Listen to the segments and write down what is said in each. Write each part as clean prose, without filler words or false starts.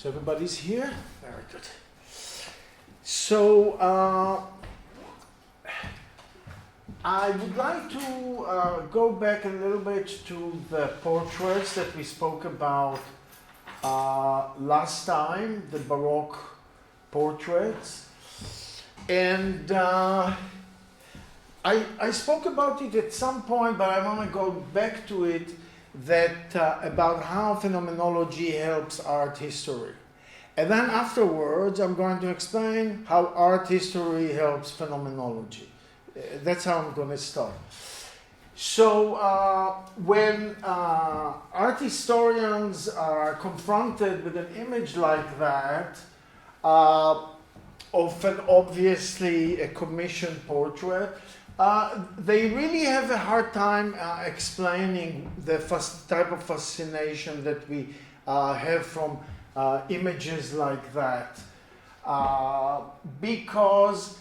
So everybody's here? Very good. So I would like to go back a little bit to the portraits that we spoke about last time, the Baroque portraits. And I spoke about it at some point, but I want to go back to it, that about how phenomenology helps art history. And then afterwards, I'm going to explain how art history helps phenomenology. That's how I'm going to start. So when art historians are confronted with an image like that, often obviously a commissioned portrait, they really have a hard time explaining the type of fascination that we have from images like that. Because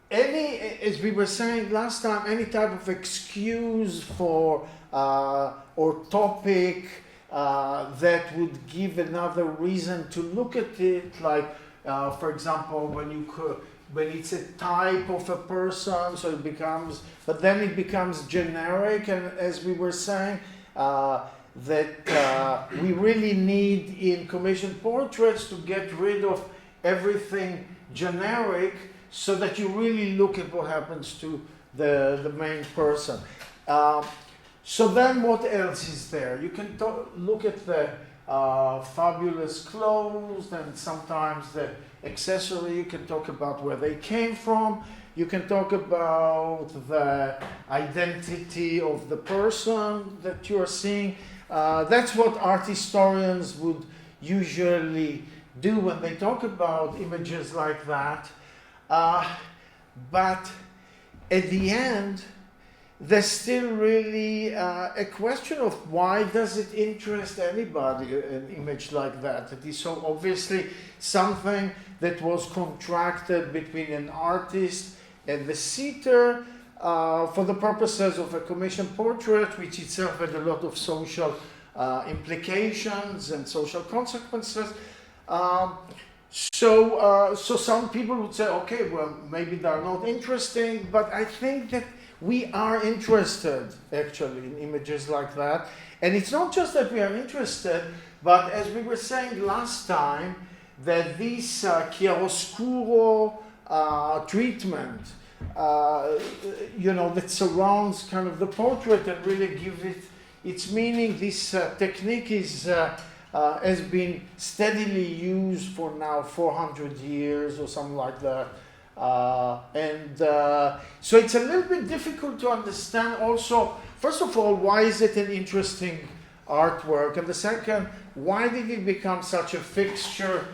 as we were saying last time, any type of excuse for or topic that would give another reason to look at it, like for example, when it's a type of a person, so it becomes, but then it becomes generic, and as we were saying, that we really need in commissioned portraits to get rid of everything generic, so that you really look at what happens to the main person. So then what else is there? You can look at the fabulous clothes, and sometimes the accessory. You can talk about where they came from. You can talk about the identity of the person that you are seeing. That's what art historians would usually do when they talk about images like that. But at the end, there's still really a question of why does it interest anybody, an image like that? It is so obviously something that was contracted between an artist and the sitter for the purposes of a commissioned portrait, which itself had a lot of social implications and social consequences. So some people would say, okay, well, maybe they're not interesting, but I think that we are interested, actually, in images like that. And it's not just that we are interested, but as we were saying last time, that this chiaroscuro treatment, that surrounds kind of the portrait and really gives it its meaning, this technique has been steadily used for now 400 years or something like that. So it's a little bit difficult to understand also, first of all, why is it an interesting artwork? And the second, why did it become such a fixture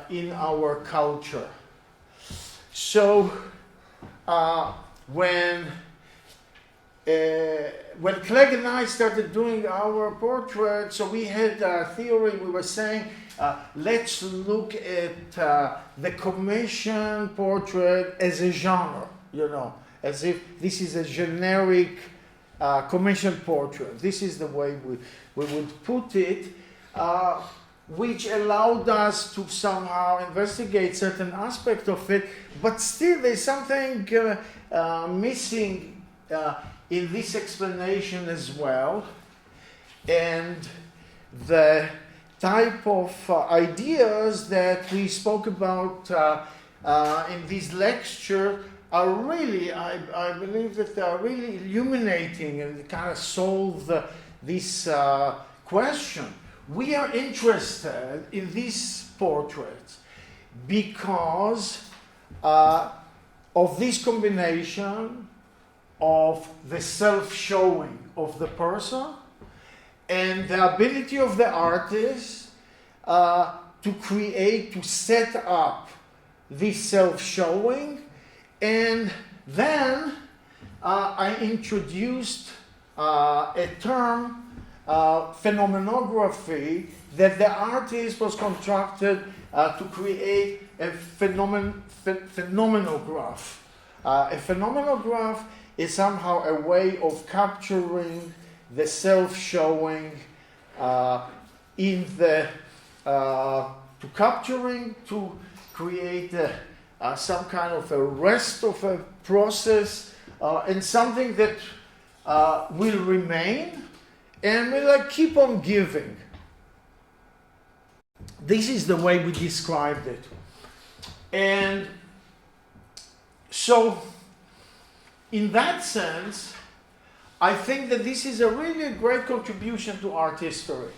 in our culture? So when Clegg and I started doing our portrait, so we had a theory, we were saying, let's look at the commissioned portrait as a genre, as if this is a generic commissioned portrait. This is the way we would put it, which allowed us to somehow investigate certain aspects of it, but still there's something missing in this explanation as well. And the type of ideas that we spoke about in this lecture are really, I believe that they are really illuminating and kind of solve this question. We are interested in these portraits because of this combination of the self-showing of the person and the ability of the artist to create, to set up this self-showing. And then I introduced a term, phenomenography, that the artist was constructed to create a phenomenograph. A phenomenograph is somehow a way of capturing the self-showing in the to capturing, to create some kind of a rest of a process, and something that will remain and will keep on giving. This is the way we described it. And so, in that sense, I think that this is a really great contribution to art history.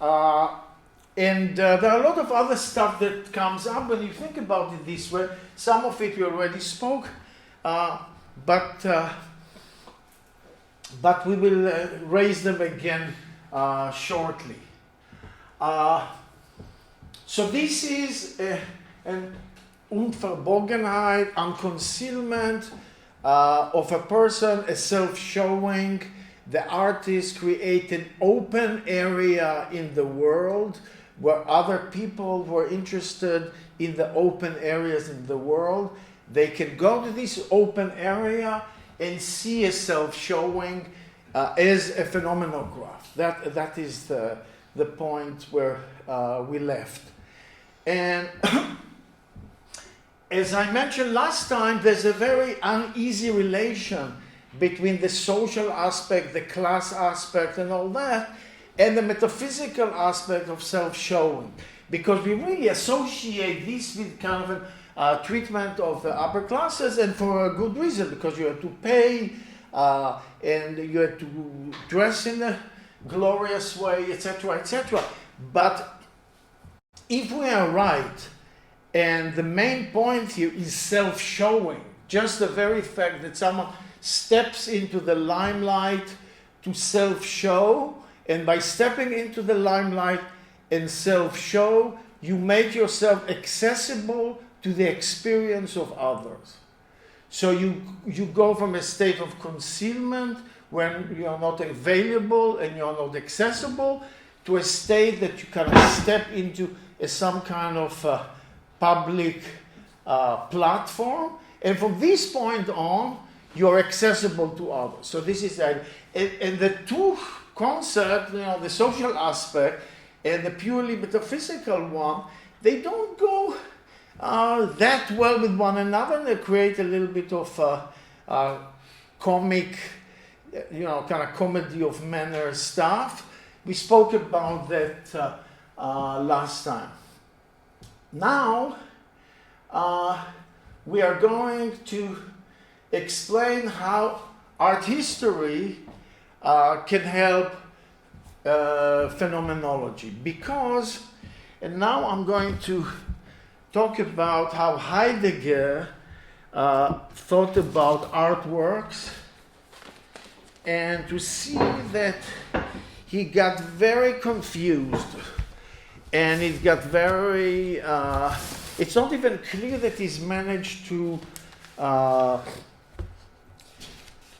And there are a lot of other stuff that comes up when you think about it this way. Some of it we already spoke, but we will raise them again shortly. So this is an Unverborgenheit, unconcealment of a person, a self-showing. The artist create an open area in the world where other people who are interested in the open areas in the world, they can go to this open area and see a self-showing as a phenomenograph. That is the point where we left. And as I mentioned last time, there's a very uneasy relation between the social aspect, the class aspect, and all that, and the metaphysical aspect of self-showing. Because we really associate this with kind of a treatment of the upper classes, and for a good reason, because you have to pay, and you have to dress in a glorious way, etc., etc. But if we are right, and the main point here is self-showing, just the very fact that someone steps into the limelight to self-show, and by stepping into the limelight and self-show, you make yourself accessible to the experience of others. So you go from a state of concealment when you are not available and you are not accessible to a state that you kind of step into some kind of public platform, and from this point on, you're accessible to others. So this is and the two concepts, the social aspect and the purely metaphysical one, they don't go that well with one another, and they create a little bit of comic, kind of comedy of manner stuff. We spoke about that last time. Now, we are going to explain how art history can help phenomenology. Because, and now I'm going to talk about how Heidegger thought about artworks, and to see that he got very confused, and it got very, it's not even clear that he's managed to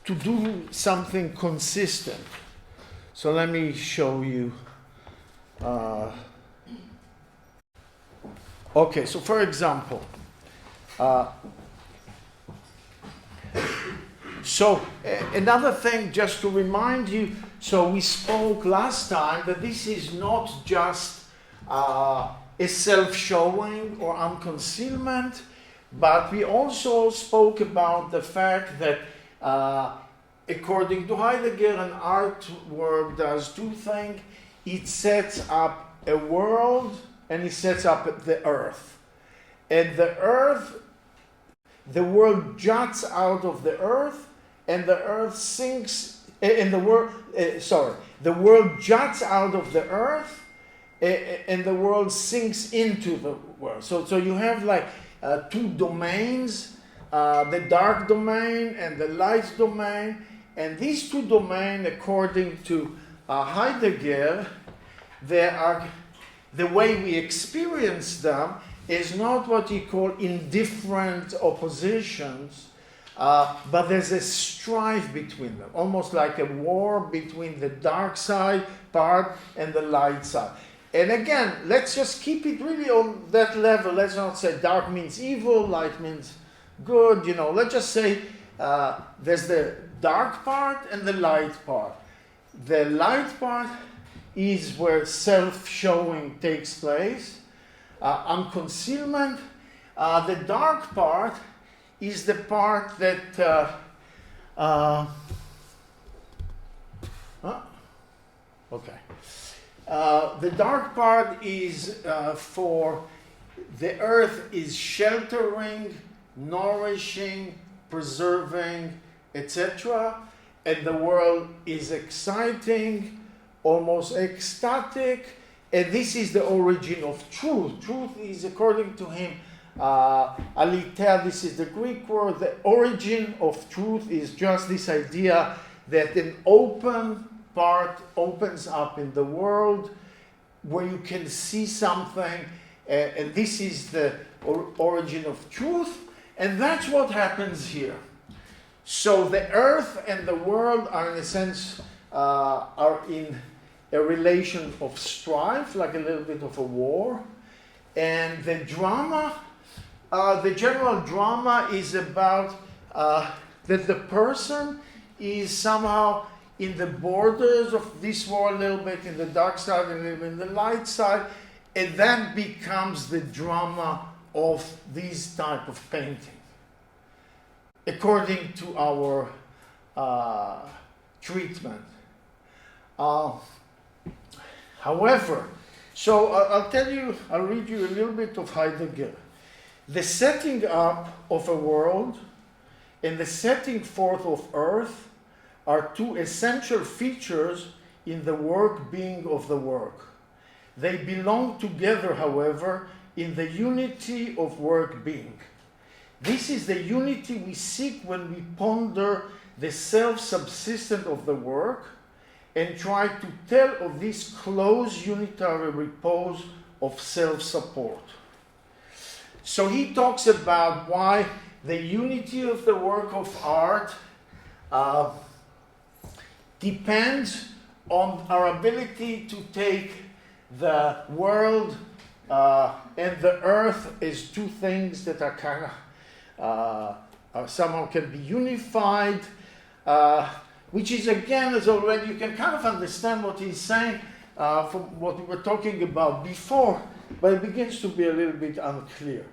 do something consistent. So let me show you. Okay, so for example, another thing just to remind you, so we spoke last time that this is not just a self-showing or unconcealment, but we also spoke about the fact that according to Heidegger, an artwork does two things. It sets up a world and it sets up the earth. And the world juts out of the earth, and the earth sinks, the world juts out of the earth, and the world sinks into the world. So you have like two domains, the dark domain and the light domain, and these two domains, according to Heidegger, they are, the way we experience them is not what he called indifferent oppositions, but there's a strife between them, almost like a war between the dark side part and the light side. And again, let's just keep it really on that level. Let's not say dark means evil, light means good, Let's just say there's the dark part and the light part. The light part is where self-showing takes place. Unconcealment. The dark part is the part that okay. The dark part is for the earth is sheltering, nourishing, preserving, etc. And the world is exciting, almost ecstatic. And this is the origin of truth. Truth is, according to him, aletheia, this is the Greek word. The origin of truth is just this idea that an open part opens up in the world where you can see something, and this is the origin of truth, and that's what happens here. So the earth and the world are, in a sense, are in a relation of strife, like a little bit of a war, and the drama, the general drama is about that the person is somehow in the borders of this world, a little bit in the dark side, a little bit in the light side, and that becomes the drama of this type of painting, according to our treatment. However, so I'll read you a little bit of Heidegger. The setting up of a world and the setting forth of earth are two essential features in the work being of the work. They belong together, however, in the unity of work being. This is the unity we seek when we ponder the self-subsistent of the work and try to tell of this close unitary repose of self-support. So he talks about why the unity of the work of art depends on our ability to take the world and the earth as two things that are kind of somehow can be unified, which is, again, as already you can kind of understand what he's saying from what we were talking about before, but it begins to be a little bit unclear.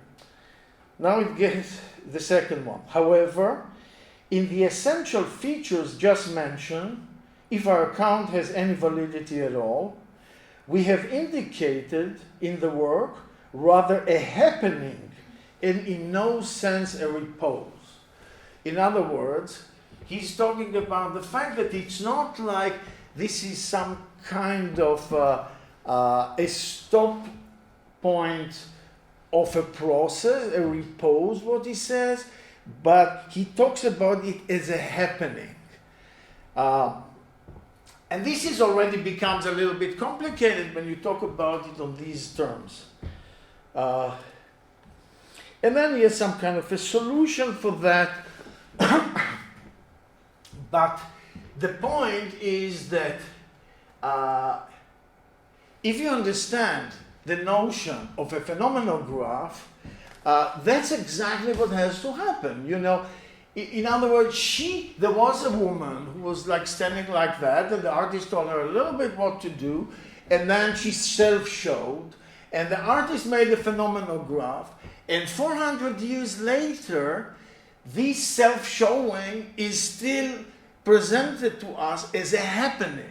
Now it gets the second one. However, in the essential features just mentioned, if our account has any validity at all, we have indicated in the work rather a happening and in no sense a repose. In other words, he's talking about the fact that it's not like this is some kind of a stop point of a process, a repose, what he says, but he talks about it as a happening. And this is already becomes a little bit complicated when you talk about it on these terms. And then he has some kind of a solution for that. But the point is that if you understand the notion of a phenomenograph, that's exactly what has to happen. You know, in other words, there was a woman who was like standing like that, and the artist told her a little bit what to do, and then she self-showed, and the artist made a phenomenograph, and 400 years later, this self-showing is still presented to us as a happening.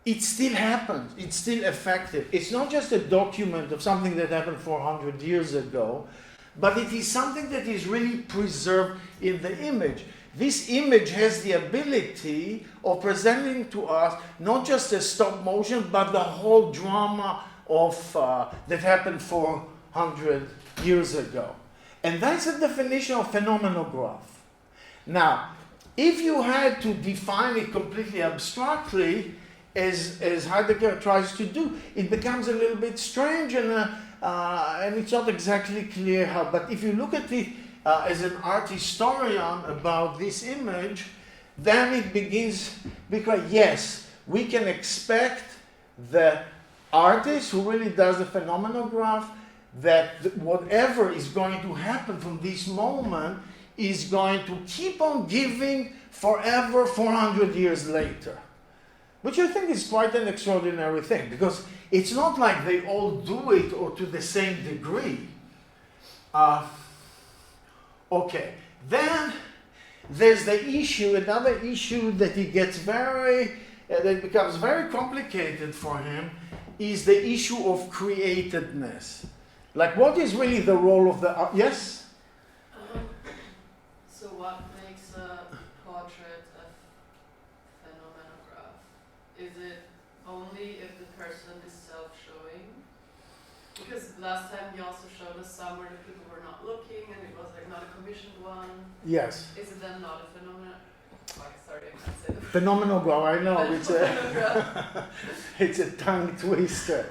It still happens. It's still effective. It's not just a document of something that happened 400 years ago, but it is something that is really preserved in the image. This image has the ability of presenting to us not just a stop motion, but the whole drama of that happened 400 years ago. And that's the definition of phenomenograph. Now, if you had to define it completely abstractly, as Heidegger tries to do, it becomes a little bit strange and it's not exactly clear how. But if you look at it as an art historian about this image, then it begins, because yes, we can expect the artist who really does the phenomenograph that whatever is going to happen from this moment is going to keep on giving forever 400 years later. which I think is quite an extraordinary thing, because it's not like they all do it or to the same degree. Okay, then there's the issue, another issue that it gets that becomes very complicated for him, is the issue of createdness. Like, what is really the role of the yes? So what makes a portrait a phenomenograph? Is it only if the person is self-showing? Because last time you also showed us some where the people were not looking and it was like not a commissioned one. Yes. Is it then not a phenomenon? Oh, sorry, I can't say the word. Phenomenology, I know, it's a tongue twister.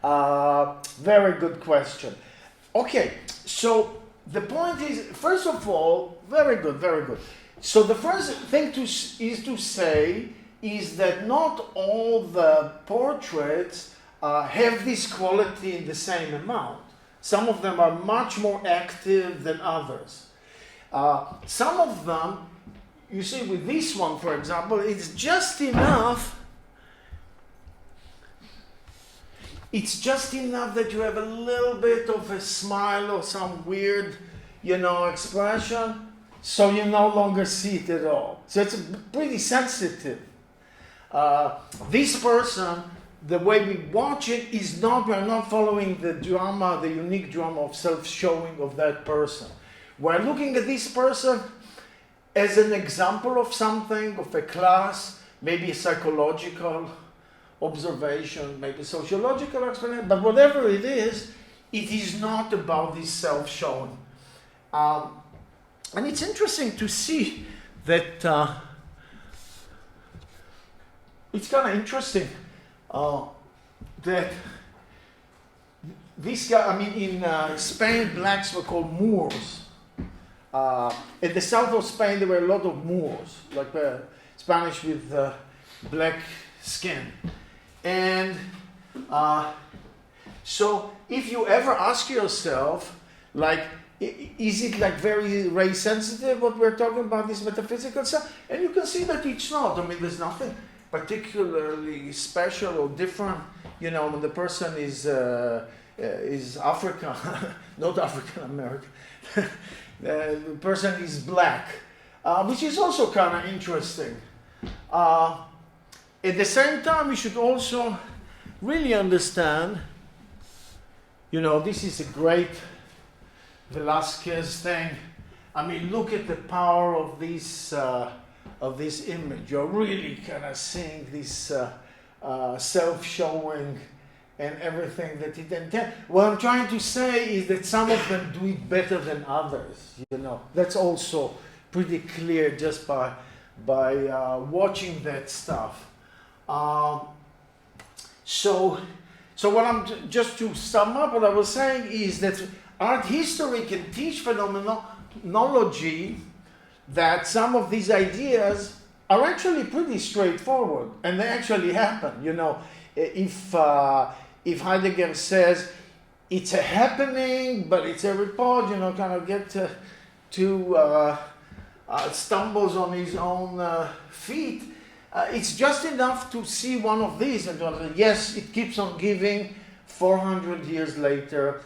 Very good question. Okay, so the point is, first of all, very good, very good. So the first thing to say is that not all the portraits have this quality in the same amount. Some of them are much more active than others. Some of them, you see with this one, for example, it's just enough. It's just enough that you have a little bit of a smile or some weird, expression, so you no longer see it at all. So it's pretty sensitive. This person, the way we watch it is we're not following the drama, the unique drama of self-showing of that person. We're looking at this person as an example of something, of a class, maybe a psychological observation, maybe sociological explanation, but whatever it is not about this self-showing. And it's interesting to see that it's kind of interesting that this guy, in Spain, blacks were called Moors. In the south of Spain, there were a lot of Moors, like Spanish with black skin. And so if you ever ask yourself, like, is it like very race sensitive what we're talking about, this metaphysical stuff? And you can see that it's not. There's nothing particularly special or different, when the person is African, not African American. The person is black, which is also kind of interesting. At the same time, we should also really understand, this is a great Velázquez thing. Look at the power of this image. You're really kind of seeing this self-showing and everything that it intends. What I'm trying to say is that some of them do it better than others. That's also pretty clear just by watching that stuff. So what I'm just to sum up, what I was saying is that art history can teach phenomenology that some of these ideas are actually pretty straightforward, and they actually happen. If Heidegger says it's a happening, but it's a report, kind of get to stumbles on his own feet. It's just enough to see one of these and to yes, it keeps on giving 400 years later.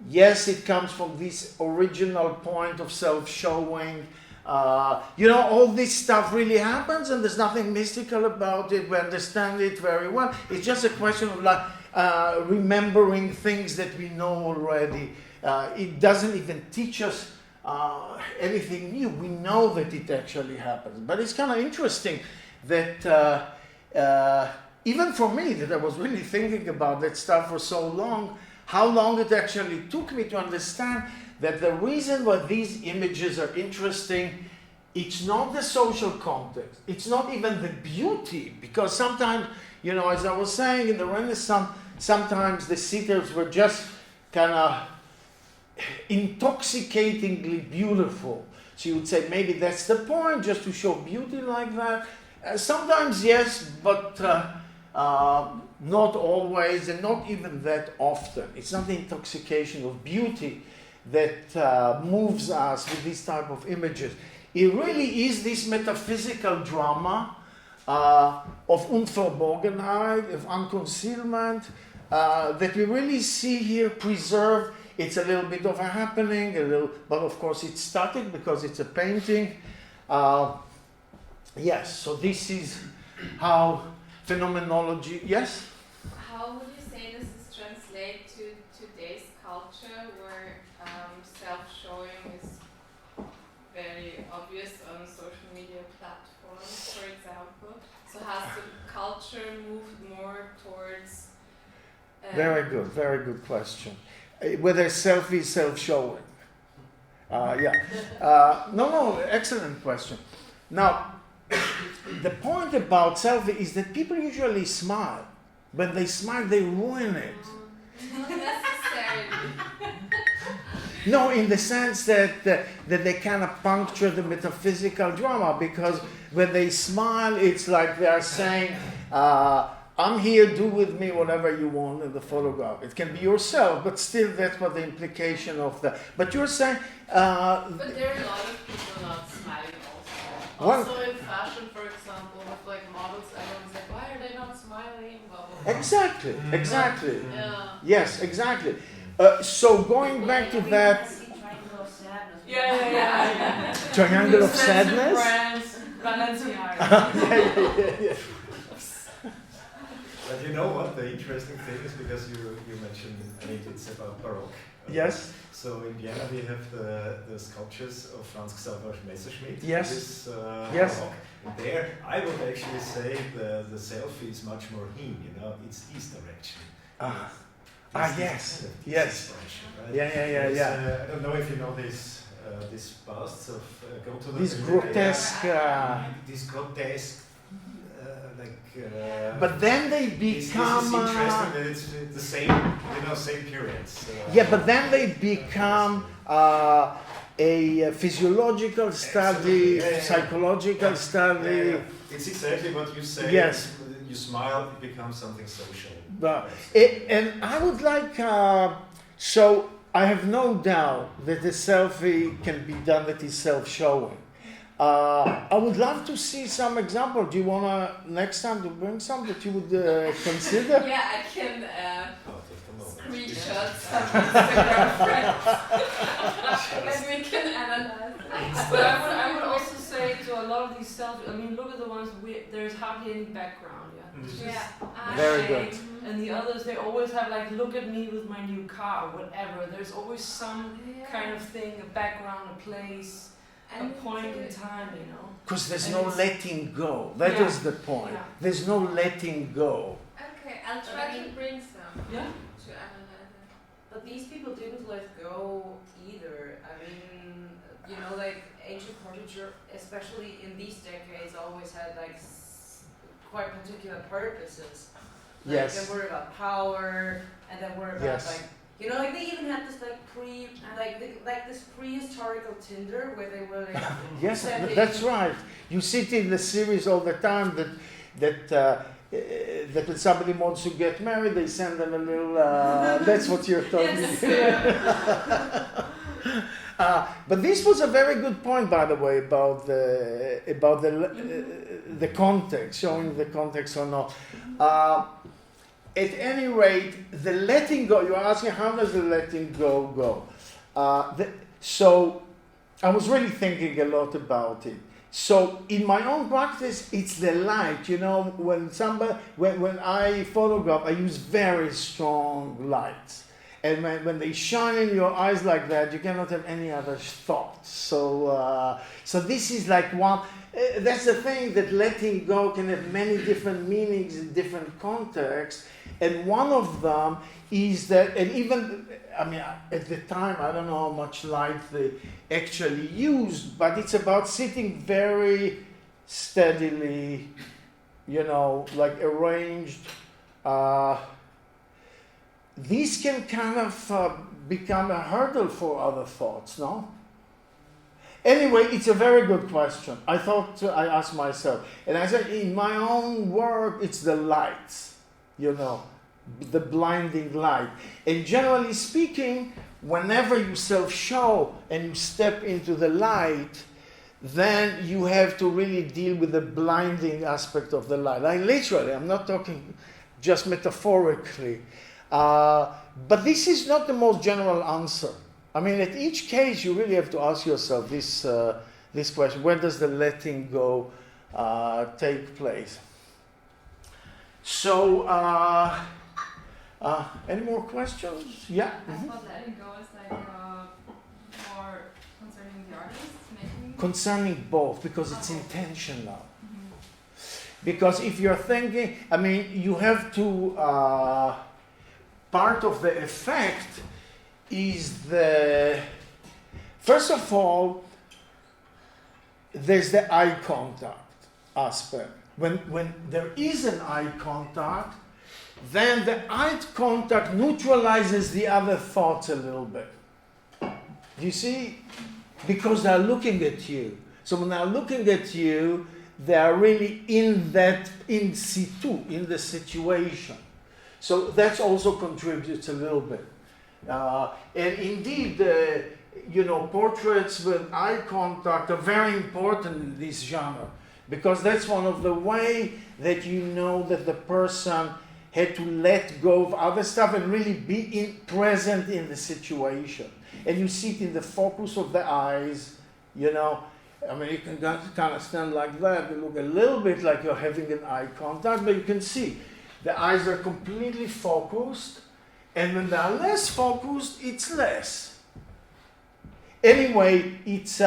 Yes, it comes from this original point of self-showing. All this stuff really happens and there's nothing mystical about it. We understand it very well. It's just a question of remembering things that we know already. It doesn't even teach us anything new. We know that it actually happens. But it's kind of interesting that even for me, that I was really thinking about that stuff for so long, how long it actually took me to understand that the reason why these images are interesting, it's not the social context, it's not even the beauty, because sometimes, as I was saying, in the Renaissance, sometimes the sitters were just kind of intoxicatingly beautiful. So you would say maybe that's the point, just to show beauty like that. Sometimes yes, but not always, and not even that often. It's not the intoxication of beauty that moves us with these type of images. It really is this metaphysical drama of Unverborgenheit, of unconcealment, that we really see here preserved. It's a little bit of a happening, but of course it's static because it's a painting. Yes, so this is how phenomenology, yes? How would you say does this translate to today's culture where self-showing is very obvious on social media platforms, for example? So has the culture moved more towards... Very good question. Whether selfie is self-showing. No, excellent question. Now, the point about selfie is that people usually smile. When they smile, they ruin it. Not necessarily. No, in the sense that they kind of puncture the metaphysical drama, because when they smile, it's like they are saying, I'm here, do with me whatever you want in the photograph. It can be yourself, but still that's what the implication of that. But you're saying... but there are a lot of people not smiling also. Also in fashion, for example, with like models, everyone's like, why are they not smiling? Blah, blah, blah. Exactly. Yeah. Yes, exactly. So going back to that... Yeah. Triangle of sadness? Brands, Balenciaga. Yeah. But you know what? The interesting thing is because you mentioned, I mean, it's about Baroque. Yes. So in Vienna we have the sculptures of Franz Xaver Messerschmitt. Yes. This, Yes. Baroque. And there, I would actually say the selfie is much more him. You know, it's his direction. Yes. Right? Yeah. I don't know if you know this busts of Guttmann. This grotesque... This grotesque. But then they It's become... interesting that it's the same, same periods. Yeah, but then they become a physiological study, psychological study. Yeah. It's exactly what you say. Yes. You smile, it becomes something social. And I would like... so I have no doubt that the selfie can be done that is self-showing. I would love to see some example. Do you want to next time to bring some that you would consider? Yeah, I can screenshot some Instagram friends and we can analyze it. But I would also say to a lot of these selfies, I mean, look at the ones there's hardly any background. Yeah. It's just Very shade. good. And the others, they always have like, look at me with my new car or whatever. There's always some kind of thing, a background, a place. A point in time, Because there's no letting go. That is the point. Yeah. There's no letting go. Okay, I'll try to bring some Yeah. to analyze it. But these people didn't let go either. I mean, like ancient portraiture, especially in these decades, always had like quite particular purposes. Like, Yes. they were about power, and they were about Yes. like, like they even had this like this prehistorical Tinder where they were like. Yes, sending- that's right. You see it in the series all the time that when somebody wants to get married, they send them a little. That's what you're talking. But this was a very good point, by the way, about the context, showing the context or not. At any rate, the letting go. You're asking how does the letting go? So I was really thinking a lot about it. So in my own practice, it's the light. When I photograph, I use very strong lights. And when they shine in your eyes like that, you cannot have any other thoughts. So this is like one. That's the thing, that letting go can have many different meanings in different contexts. And one of them is that, and even, at the time, I don't know how much light they actually used, but it's about sitting very steadily, like arranged. These can kind of become a hurdle for other thoughts, no? Anyway, it's a very good question. I thought I asked myself, and I said, in my own work, it's the lights, the blinding light. And generally speaking, whenever you self-show and you step into the light, then you have to really deal with the blinding aspect of the light. Like literally, I'm not talking just metaphorically. But this is not the most general answer. I mean, at each case, you really have to ask yourself this question: where does the letting go take place? So, any more questions? Yeah. I thought letting go is like more concerning the artist making. Concerning both, because it's intentional. Because if you're thinking, I mean, you have to, part of the effect is first of all, there's the eye contact aspect. When there is an eye contact, then the eye contact neutralizes the other thoughts a little bit. You see? Because they're looking at you. So when they're looking at you, they are really in situ, in the situation. So that also contributes a little bit. And indeed, portraits with eye contact are very important in this genre, because that's one of the ways that you know that the person had to let go of other stuff and really be present in the situation. And you see it in the focus of the eyes, I mean, you can kind of stand like that. You look a little bit like you're having an eye contact, but you can see the eyes are completely focused, and when they are less focused, it's less. Anyway, it's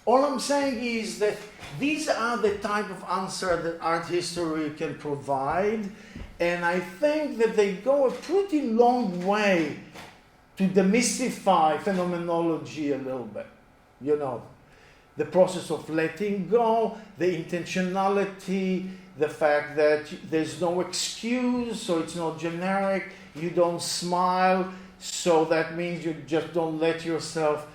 all I'm saying is that these are the type of answer that art history can provide, and I think that they go a pretty long way to demystify phenomenology a little bit. The process of letting go, the intentionality, the fact that there's no excuse, so it's not generic, you don't smile, so that means you just don't let yourself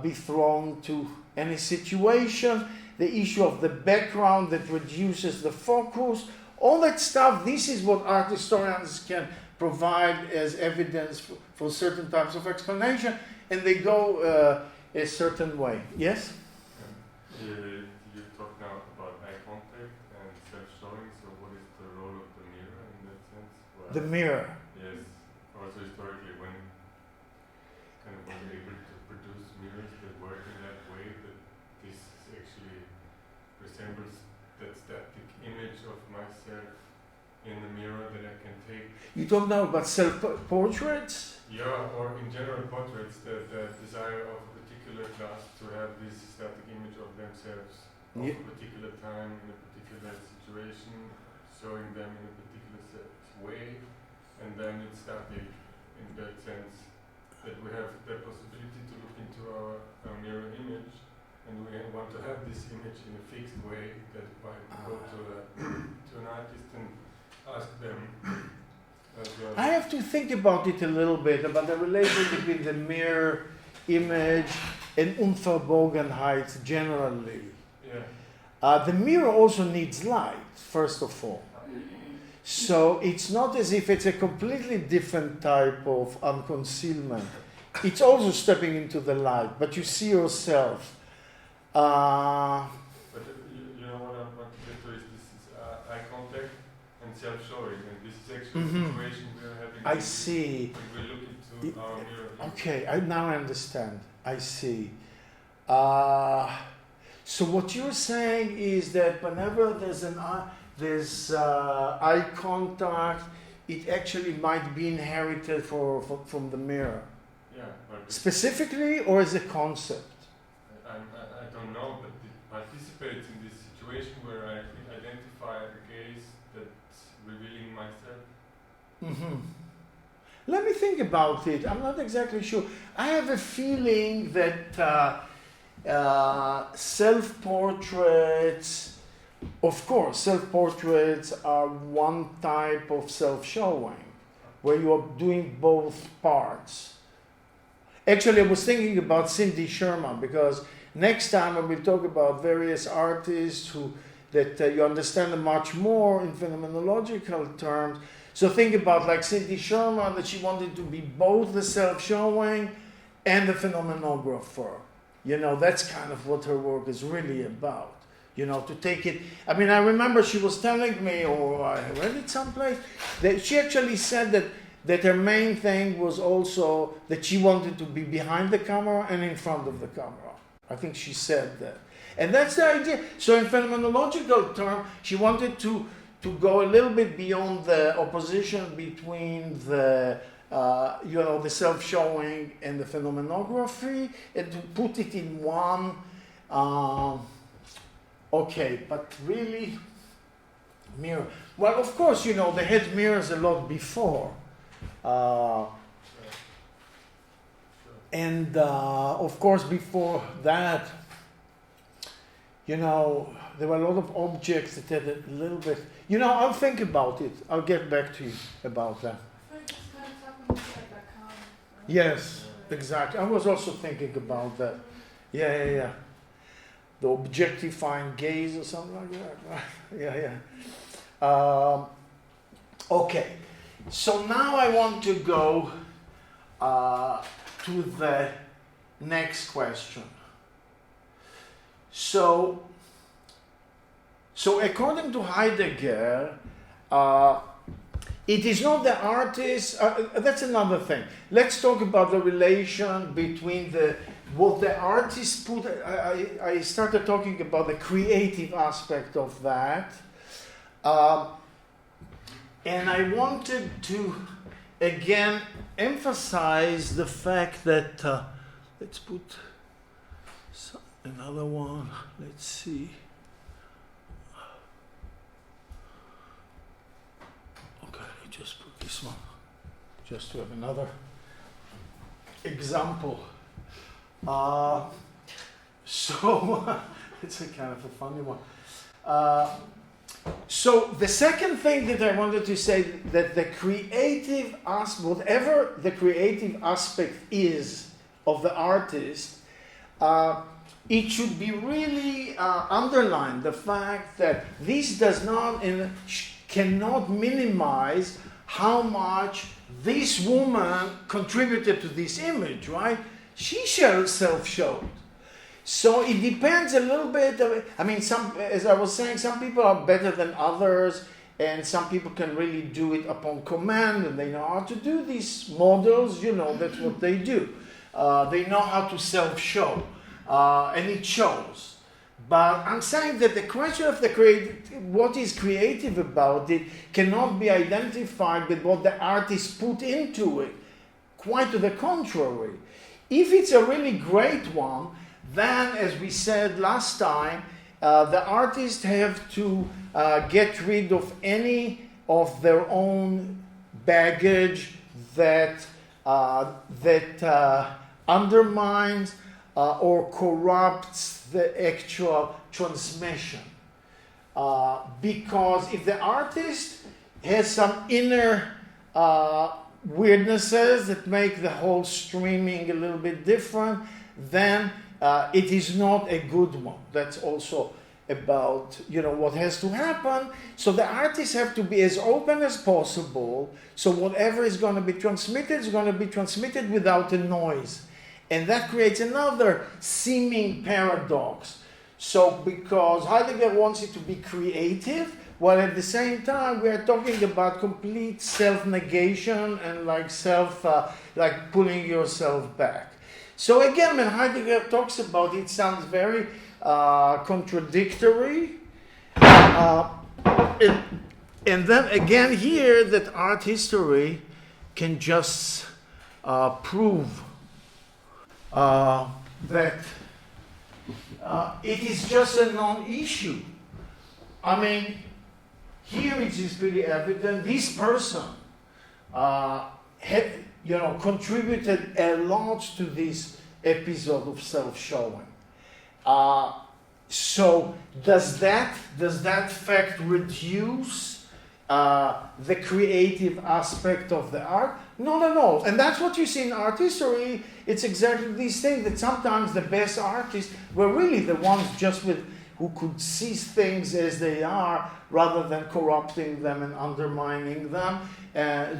be thrown to any situation, the issue of the background that reduces the focus, all that stuff. This is what art historians can provide as evidence for certain types of explanation, and they go a certain way. Yes? You talk now about eye contact and self-showing, so what is the role of the mirror in that sense? The mirror. Yes, also historically, when kind of was able to produce mirrors that work in that way, that this actually resembles that static image of myself in the mirror that I can take. You talk now about self-portraits? Yeah, or in general portraits, the desire of a particular class to have this static image of themselves of a particular time, in a particular situation, showing them in a particular way, and then it's static in that sense that we have the possibility to look into our mirror image, and we want to have this image in a fixed way, that by go to an artist and ask them. I have to think about it a little bit, about the relation between the mirror image and Unverborgenheit generally. Yeah. The mirror also needs light, first of all. So it's not as if it's a completely different type of unconcealment. It's also stepping into the light, but you see yourself. But you know what I want to get to is this is eye contact and self-showing, and this is actually a situation we are having. I see. When we look into our mirror. Okay, now I understand. I see. So what you're saying is that whenever there's eye contact, it actually might be inherited from the mirror. Yeah. But Specifically, or as a concept? I don't know, but it participates in this situation where I identify a case that's revealing myself. Mm-hmm. Let me think about it. I'm not exactly sure. I have a feeling that self-portraits, of course, self-portraits are one type of self-showing, where you are doing both parts. Actually, I was thinking about Cindy Sherman, because next time when we talk about various artists that you understand them much more in phenomenological terms. So think about like Cindy Sherman, that she wanted to be both the self-showing and the phenomenographer. That's kind of what her work is really about. To take it. I mean, I remember she was telling me, or I read it someplace, that she actually said that her main thing was also that she wanted to be behind the camera and in front of the camera. I think she said that. And that's the idea. So in phenomenological term, she wanted to go a little bit beyond the opposition between the the self-showing and the phenomenography, and to put it in one. Okay, but really, mirror. Well, of course, they had mirrors a lot before. And of course, before that, there were a lot of objects that had a little bit. I'll think about it. I'll get back to you about that. Yes, exactly. I was also thinking about that. Yeah. The objectifying gaze or something like that. Yeah. Okay. So now I want to go to the next question. So according to Heidegger, it is not the artist. That's another thing. Let's talk about the relation between what the artist put. I started talking about the creative aspect of that, and I wanted to again emphasize the fact that let's put another one. Let's see. Just put this one, just to have another example. So it's a kind of a funny one. So the second thing that I wanted to say, that the creative aspect, whatever the creative aspect is of the artist, it should be really underlined, the fact that this does not cannot minimize how much this woman contributed to this image, right? She self-showed. So it depends a little bit. As I was saying, some people are better than others, and some people can really do it upon command, and they know how to do these models. That's what they do. They know how to self-show, and it shows. But I'm saying that the question of what is creative about it cannot be identified with what the artist put into it. Quite to the contrary. If it's a really great one, then, as we said last time, the artists have to get rid of any of their own baggage that undermines or corrupts the actual transmission. Because if the artist has some inner weirdnesses that make the whole streaming a little bit different, then it is not a good one. That's also about what has to happen. So the artists have to be as open as possible, so whatever is going to be transmitted is going to be transmitted without a noise. And that creates another seeming paradox. So because Heidegger wants it to be creative, while at the same time we are talking about complete self-negation and like pulling yourself back. So again, when Heidegger talks about it, sounds very contradictory. And then again here that art history can just prove that it is just a non-issue. I mean, here it is pretty evident. This person had, contributed a lot to this episode of self-showing. So does that fact reduce the creative aspect of the art? Not at all. And that's what you see in art history. It's exactly these things, that sometimes the best artists were really the ones just with who could see things as they are rather than corrupting them and undermining them.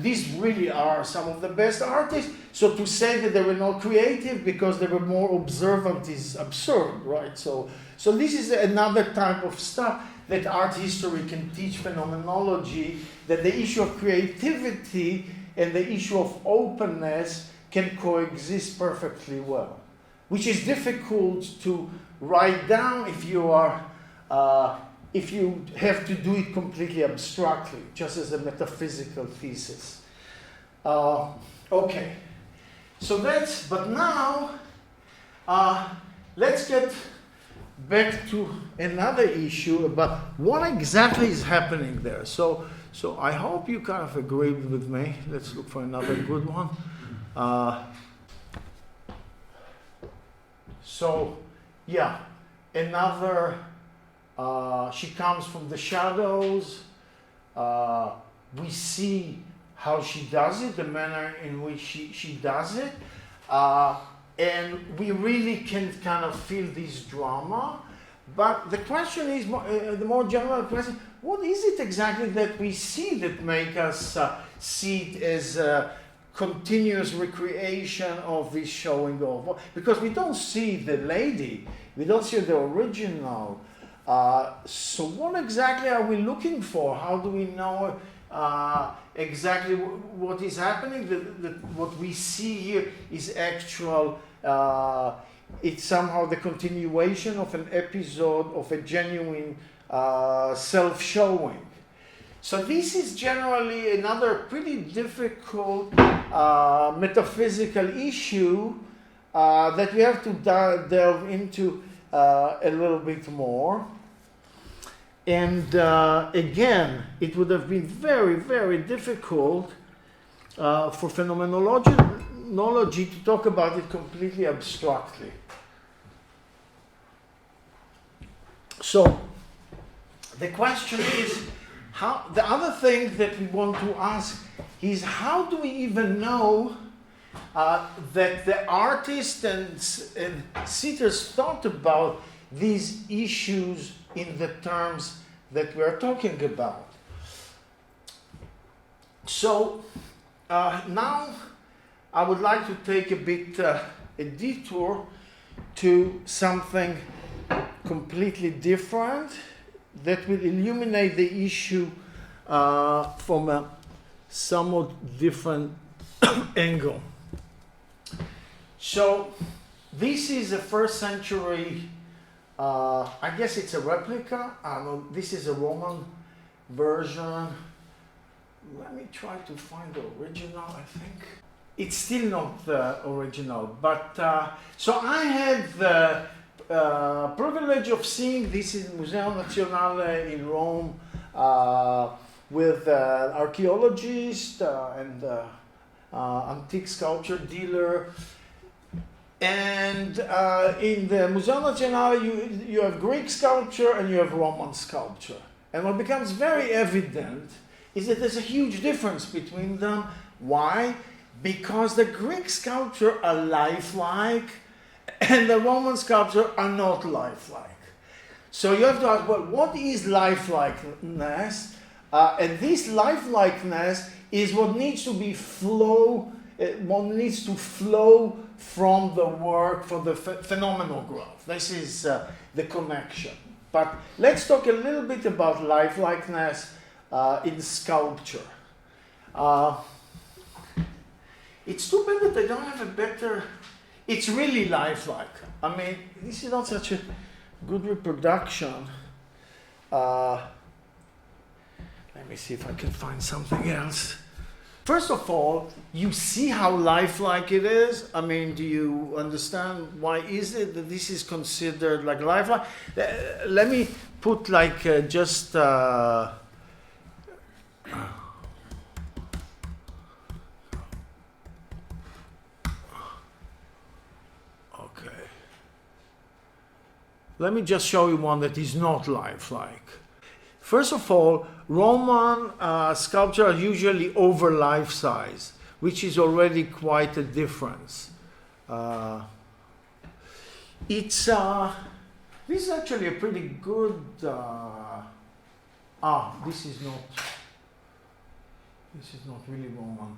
These really are some of the best artists. So to say that they were not creative because they were more observant is absurd, right? So this is another type of stuff that art history can teach phenomenology, that the issue of creativity and the issue of openness can coexist perfectly well, which is difficult to write down if you are if you have to do it completely abstractly, just as a metaphysical thesis. Okay, so but now let's get back to another issue about what exactly is happening there. So I hope you kind of agreed with me. Let's look for another good one. Yeah, another, she comes from the shadows. We see how she does it, the manner in which she does it. And we really can kind of feel this drama. But the question is, the more general question, what is it exactly that we see that make us see it as a continuous recreation of this showing off? Because we don't see the lady, we don't see the original. So what exactly are we looking for? How do we know exactly what is happening? What we see here is actual, it's somehow the continuation of an episode of a genuine self-showing. So this is generally another pretty difficult metaphysical issue that we have to delve into a little bit more. And again, it would have been very, very difficult for phenomenology to talk about it completely abstractly. So the question is, the other thing that we want to ask is, how do we even know that the artists and sitters thought about these issues in the terms that we are talking about? So now I would like to take a bit a detour to something completely different that will illuminate the issue from a somewhat different angle. So this is a first century, I guess it's a replica. This is a Roman version. Let me try to find the original, I think. It's still not the original, but so I had the privilege of seeing this in Museo Nazionale in Rome with archaeologist and antique sculpture dealer. And in the Museo Nazionale you have Greek sculpture and you have Roman sculpture. And what becomes very evident is that there's a huge difference between them. Why? Because the Greek sculpture are lifelike and the Roman sculpture are not lifelike. So you have to ask, well, what is lifelikeness? And this lifelikeness is what needs to be what needs to flow from the work for the phenomenal growth. This is the connection. But let's talk a little bit about lifelikeness in sculpture. It's too bad that I don't have a better. It's really lifelike. I mean, this is not such a good reproduction. Let me see if I can find something else. First of all, you see how lifelike it is. I mean, do you understand why is it that this is considered like lifelike? Let me put like just. Let me just show you one that is not lifelike. First of all, Roman sculpture are usually over life size, which is already quite a difference. This is actually a pretty good. This is not. This is not really Roman.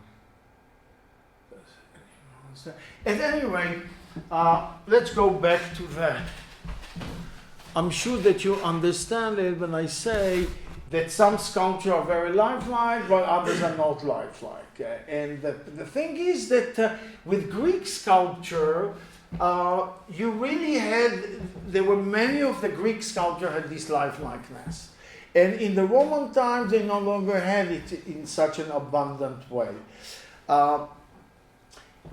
At any rate, let's go back to that. I'm sure that you understand it when I say that some sculptures are very lifelike, while others are not lifelike. And the thing is that with Greek sculpture, you really there were many of the Greek sculpture had this lifelikeness. And in the Roman times, they no longer had it in such an abundant way.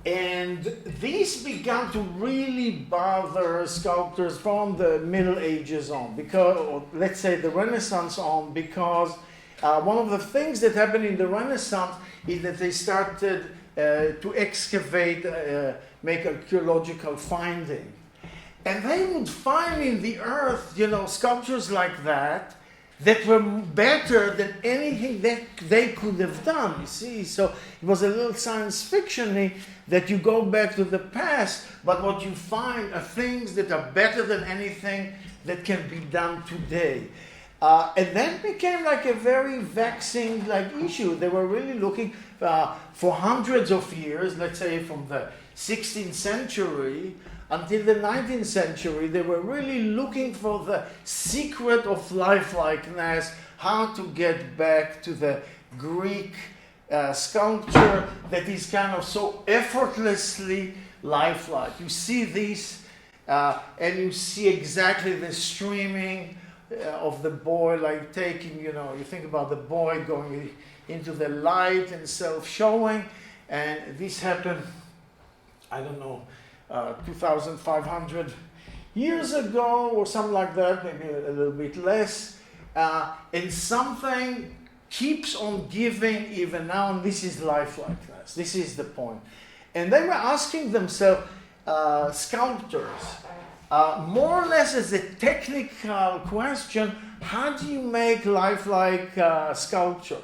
And this began to really bother sculptors from the Middle Ages on, because, or let's say the Renaissance on, because one of the things that happened in the Renaissance is that they started to excavate, make archaeological finding. And they would find in the earth, sculptures like that were better than anything that they could have done, you see. So it was a little science fiction-y that you go back to the past, but what you find are things that are better than anything that can be done today. And that became like a very vexing issue. They were really looking for hundreds of years, let's say from the 16th century until the 19th century, they were really looking for the secret of lifelikeness, how to get back to the Greek sculpture that is kind of so effortlessly lifelike. You see this, and you see exactly the streaming of the boy, like taking, you think about the boy going into the light and self-showing, and this happened, I don't know, 2,500 years ago or something like that, maybe a little bit less, and something keeps on giving even now, and this is lifelikeness. This is the point. And they were asking themselves, sculptors, more or less as a technical question, how do you make lifelike sculpture?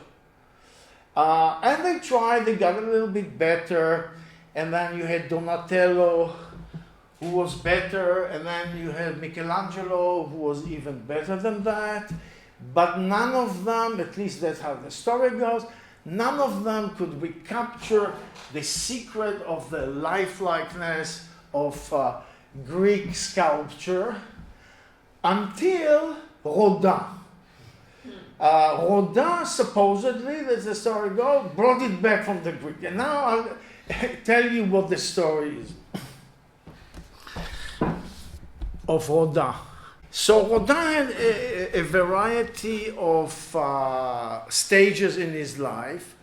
And they tried, they got a little bit better, and then you had Donatello, who was better, and then you had Michelangelo, who was even better than that. But none of them, at least that's how the story goes, none of them could recapture the secret of the lifelikeness of Greek sculpture until Rodin. Rodin supposedly, as the story goes, brought it back from the Greek. And now I'll tell you what the story is of Rodin. So Rodin had a variety of stages in his life,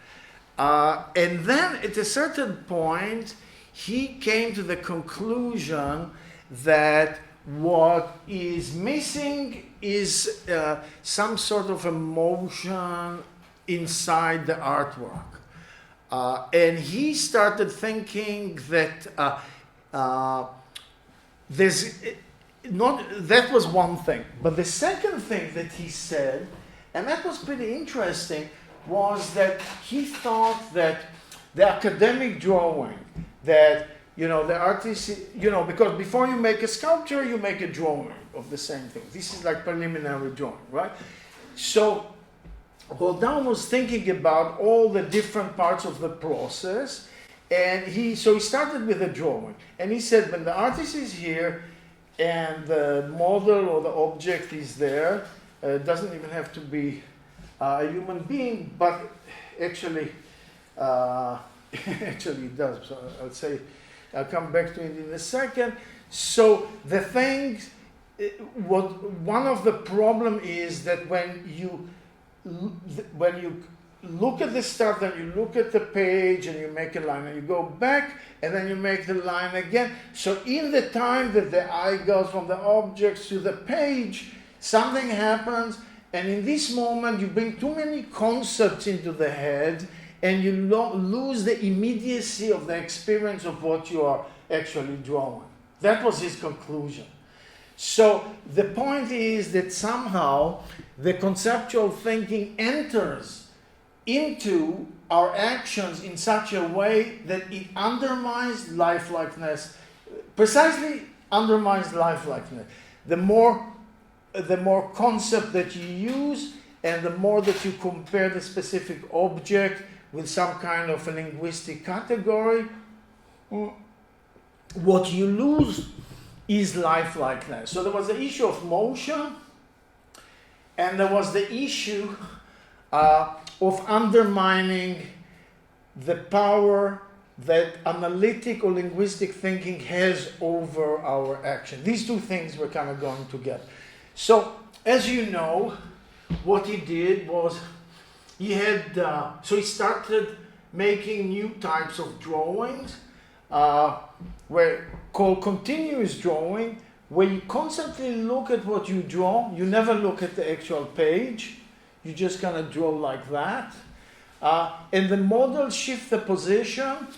and then at a certain point he came to the conclusion that what is missing is some sort of emotion inside the artwork. And he started thinking that that was one thing. But the second thing that he said, and that was pretty interesting, was that he thought that the academic drawing, that, the artist, because before you make a sculpture, you make a drawing of the same thing. This is like preliminary drawing, right? So Rodin was thinking about all the different parts of the process, and he started with a drawing. And he said, when the artist is here, and the model or the object is there. It doesn't even have to be a human being, but actually, actually it does. So I'll come back to it in a second. So the thing, one of the problem is that when you look at the stuff, then you look at the page and you make a line, and you go back and then you make the line again. So in the time that the eye goes from the objects to the page, something happens, and in this moment you bring too many concepts into the head and you lose the immediacy of the experience of what you are actually drawing. That was his conclusion. So the point is that somehow the conceptual thinking enters into our actions in such a way that it undermines lifelikeness, precisely undermines lifelikeness. the more concept that you use, and the more that you compare the specific object with some kind of a linguistic category, what you lose is lifelikeness. So there was the issue of motion, and there was the issue of undermining the power that analytic or linguistic thinking has over our action. These two things were kind of going together. So, as you know, what he did was he had, so he started making new types of drawings, called continuous drawing, where you constantly look at what you draw. You never look at the actual page. You just kind of draw like that. And the model shifts the position,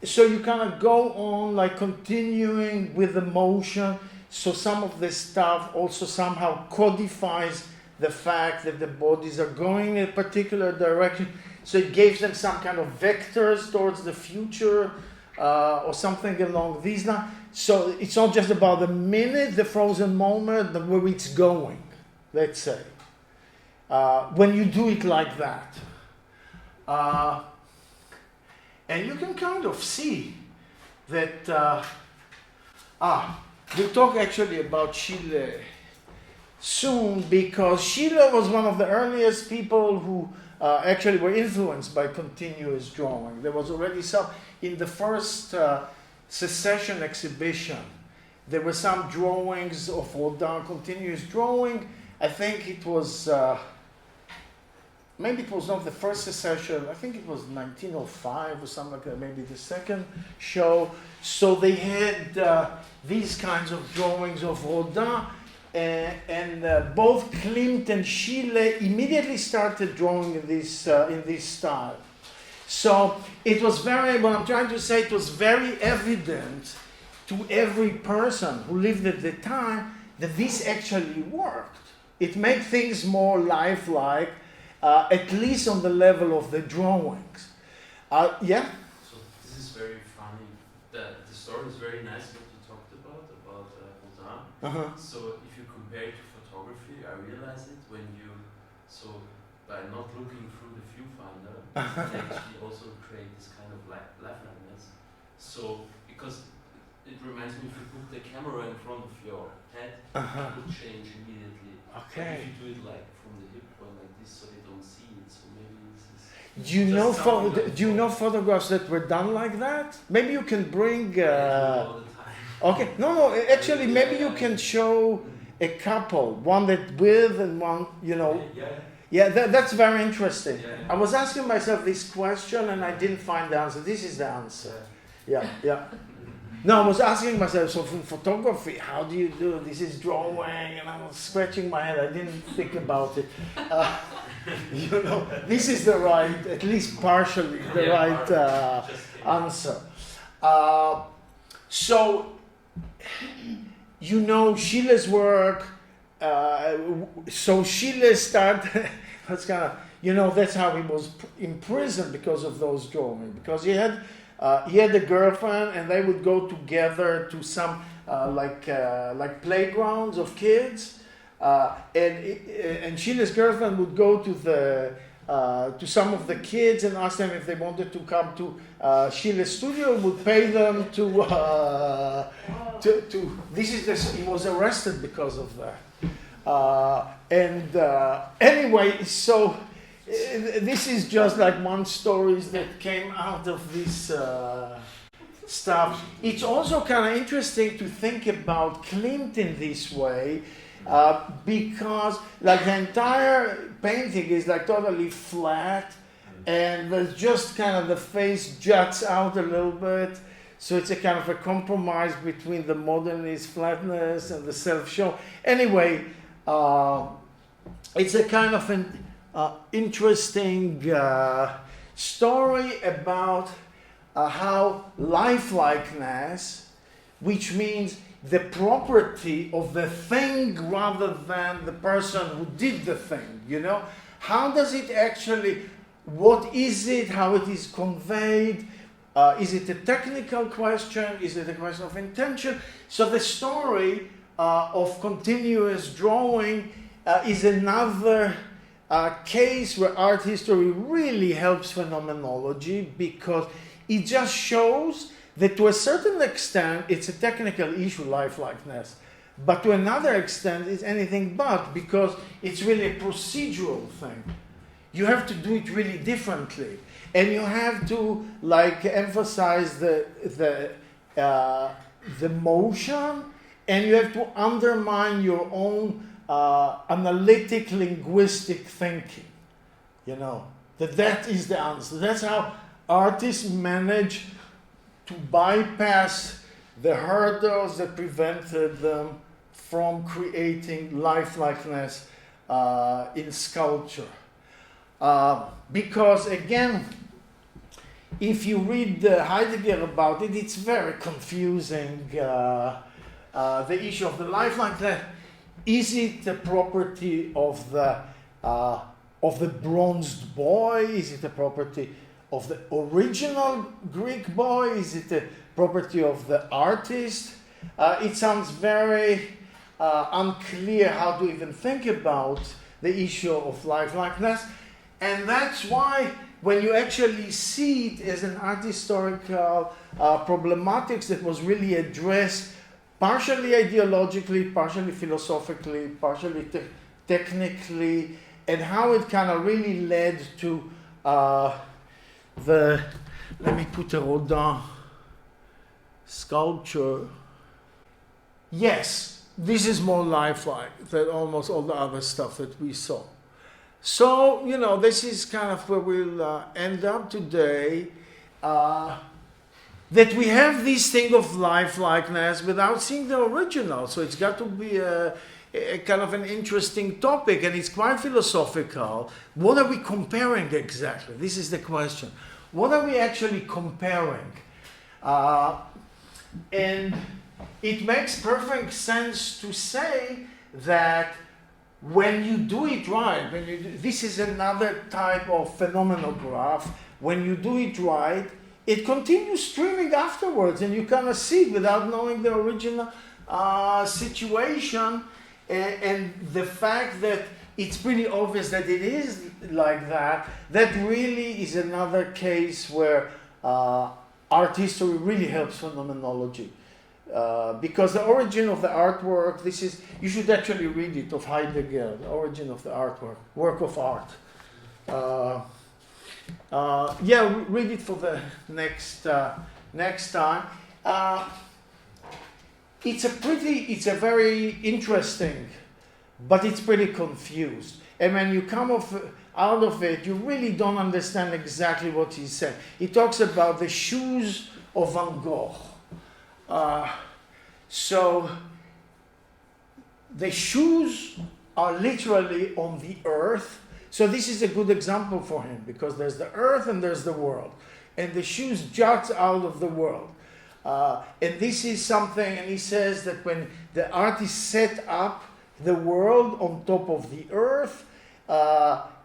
so you kind of go on like continuing with the motion. So some of this stuff also somehow codifies the fact that the bodies are going in a particular direction. So it gives them some kind of vectors towards the future or something along these lines. So it's not just about the minute, the frozen moment, but where it's going, let's say. When you do it like that. And you can kind of see that, we'll talk actually about Schiele soon, because Schiele was one of the earliest people who actually were influenced by continuous drawing. There was already some, in the first Secession exhibition, there were some drawings of Rodin, continuous drawing. I think it was, maybe it was not the first Secession, I think it was 1905 or something like that, maybe the second show. So they had these kinds of drawings of Rodin, and both Klimt and Schiele immediately started drawing in this style. So it was what I'm trying to say, it was very evident to every person who lived at the time that this actually worked. It made things more lifelike, at least on the level of the drawings. Yeah? So this is very funny. The story is very nice what you talked about Rodin. Uh-huh. So if you compare it to photography, I realize it when you, so by not looking through the viewfinder, you can actually also create this kind of liveliness. So, because it reminds me, if you put the camera in front of your head, it will change immediately. Okay. But if you do it like from the hip or like this, so they don't see it, so maybe this is... Do you know photographs that were done like that? Maybe you can bring... I do all the time. Okay, no, actually maybe you can show a couple, one that with and one, you know. Yeah, that's very interesting. I was asking myself this question and I didn't find the answer. This is the answer. Yeah. No, I was asking myself, so from photography, how do you do this? Is drawing, and I was scratching my head. I didn't think about it. You know, this is the right, at least partially, the right answer. So, you know, Schiele's work. So Schiele started. That's kind of, you know, that's how he was imprisoned because of those drawings. Because he had a girlfriend, and they would go together to some like playgrounds of kids, and Schiele's girlfriend would go to some of the kids and ask them if they wanted to come to Schiele's studio, and would pay them to he was arrested because of that. Anyway, so this is just like one story that came out of this stuff. It's also kind of interesting to think about Klimt in this way, because like the entire painting is like totally flat, and there's just kind of the face juts out a little bit. So it's a kind of a compromise between the modernist flatness and the self-show. Anyway, it's a kind of an interesting story about how lifelikeness, which means the property of the thing rather than the person who did the thing, you know? How does it actually, what is it, how it is conveyed? Is it a technical question? Is it a question of intention? So the story of continuous drawing is another case where art history really helps phenomenology, because it just shows that to a certain extent it's a technical issue, lifelikeness, but to another extent it's anything but, because it's really a procedural thing. You have to do it really differently, and you have to like emphasize the motion, and you have to undermine your own analytic linguistic thinking. You know, that is the answer. That's how artists manage to bypass the hurdles that prevented them from creating lifelikeness in sculpture. Because again, if you read Heidegger about it, it's very confusing. The issue of the lifelike, is it the property of the bronzed boy? Is it the property of the original Greek boy? Is it the property of the artist? It sounds very unclear how to even think about the issue of lifelikeness, and that's why when you actually see it as an art historical problematics that was really addressed partially ideologically, partially philosophically, partially technically, and how it kind of really led to let me put a Rodin sculpture. Yes, this is more lifelike than almost all the other stuff that we saw. So, you know, this is kind of where we'll end up today. That we have this thing of lifelikeness without seeing the original. So it's got to be a kind of an interesting topic, and it's quite philosophical. What are we comparing exactly? This is the question. What are we actually comparing? And it makes perfect sense to say that when you do it right, this is another type of phenomenograph. When you do it right, it continues streaming afterwards, and you kind of see it without knowing the original situation. And the fact that it's pretty obvious that it is like that, that really is another case where art history really helps phenomenology. Because the origin of the artwork, you should actually read it, of Heidegger, the origin of the artwork, work of art. Read it for the next time. It's a very interesting, but it's pretty confused. And when you come out of it, you really don't understand exactly what he said. He talks about the shoes of Van Gogh. So the shoes are literally on the earth. So this is a good example for him, because there's the earth and there's the world. And the shoes jut out of the world. And this is something, and he says that when the artist set up the world on top of the earth,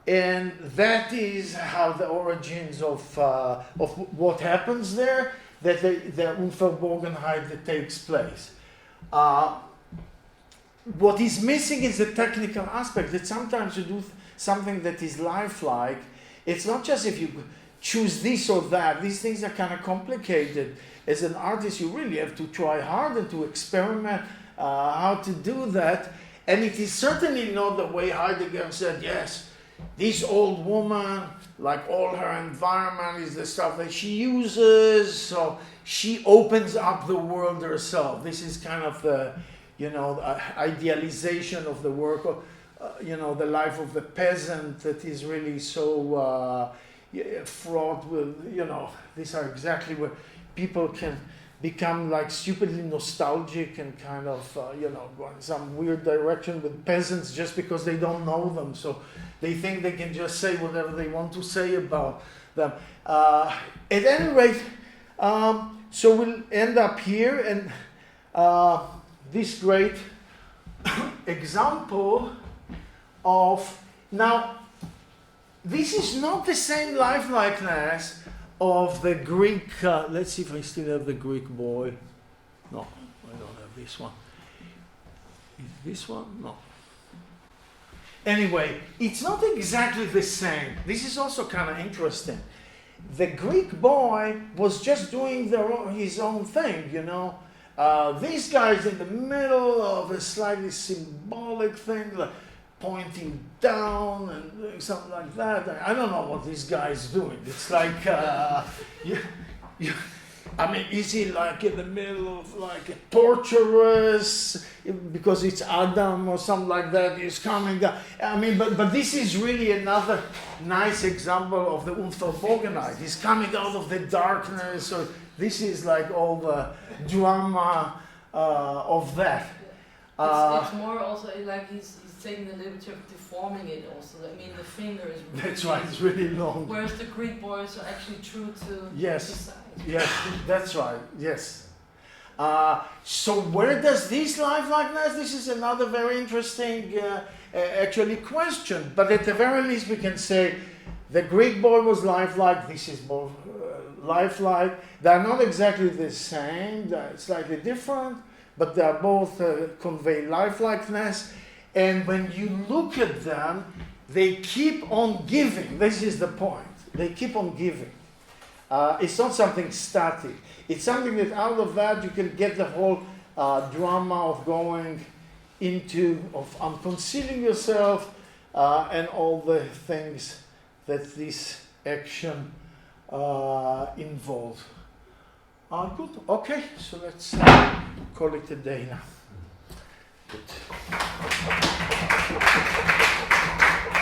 and that is how the origins of what happens there, that the Unverborgenheit that takes place. What is missing is the technical aspect, that sometimes you do something that is lifelike. It's not just if you choose this or that. These things are kind of complicated. As an artist, you really have to try hard and to experiment how to do that. And it is certainly not the way Heidegger said, yes, this old woman, like all her environment is the stuff that she uses, so she opens up the world herself. This is kind of the, idealization of the work of, the life of the peasant that is really so fraught with, these are exactly where people can become like stupidly nostalgic and kind of, go in some weird direction with peasants just because they don't know them. So they think they can just say whatever they want to say about them. At any rate, so we'll end up here, and this great example of, now, this is not the same lifelikeness of the Greek, let's see if I still have the Greek boy. No, I don't have this one. Is this one? No. Anyway, it's not exactly the same. This is also kind of interesting. The Greek boy was just doing his own thing, you know. This guy's in the middle of a slightly symbolic thing, like pointing down and doing something like that. I don't know what this guy's doing. It's like, I mean, is he like in the middle of like a torturous, because it's Adam or something like that, he's coming down. I mean, but this is really another nice example of the Unverborgenheit. He's coming out of the darkness, or this is like all the drama of that. It's more also like he's taking the liberty of deforming it also. I mean, the finger is really That's right, it's really long. Whereas the Greek boys are actually true to Yes. his size. Yes, that's right, yes. So where does this lifelikeness? This is another very interesting actually question. But at the very least we can say the Greek boy was lifelike, this is more lifelike. They're not exactly the same, they're slightly different, but they're both convey lifelikeness. And when you look at them, they keep on giving. This is the point. They keep on giving. It's not something static. It's something that out of that you can get the whole drama of going into, of unconcealing yourself, and all the things that this action involves. Good. Okay, so let's call it a day now. Good.